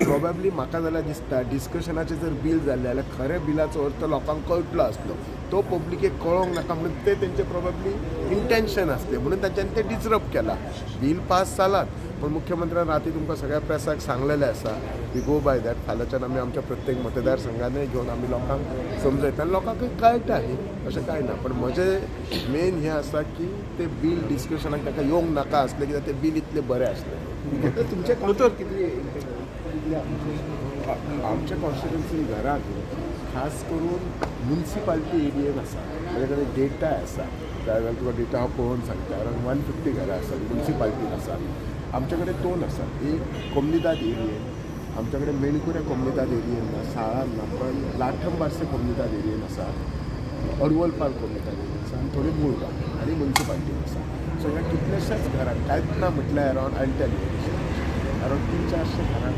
Probably म्हाका जाल्यार दिसता डिस्कशनाचें जर बील जाल्लें जाल्यार खऱ्या बिलाचो अर्थ लोकांक कळटलो आसलो. तो पब्लिकेक कळोंक नाका म्हणून ते तेंचे प्रोबॅबली इंटेन्शन आसलें म्हणून तांच्यांनी तें डिसरप्ट केलां. बील पास जालात पण मुख्यमंत्र्यान राती तुमकां सगळ्या प्रेसाक सांगलेलें आसा वी गो बाय दॅट. फाल्यांच्यान आमी आमच्या प्रत्येक मतदारसंघानय घेवन आमी लोकांक समजयता आनी लोकांकय कळटा ही अशें कांय ना. पण म्हजें मेन हें आसा की ते बील डिस्कशनाक ताका येवंक नाका आसलें कित्याक तें बील इतलें बरें आसलें. तुमचे काउंटर कितली आमच्या कॉन्स्टिट्युन्सी घरांत खास करून म्युनिसिपालिटी एरियेन आसा म्हजे कडेन डेटा आसा. जाय जाल्यार तुका डेटा हांव पळोवन सांगता. अरावंड 150 घरां आसात म्युनिसिपालिटीन आसा. आमचे कडेन 2 आसात. एक कोमनिदाद एरियेन आमचे कडेन मेणकुऱ्या कोमनिदाद एरियेन ना, साळान ना, पण लाठंबार्से कोमनिदाद एरियेन आसा, अडवलपाल कोमनिदाद एरियेन आसा आनी थोडी मुळगांव आनी म्युनिसिपालिटीन आसा. सो ह्या कितलेशेच घरांक कांयच ना म्हटल्यार around I'll tell you around 300-400 घरांक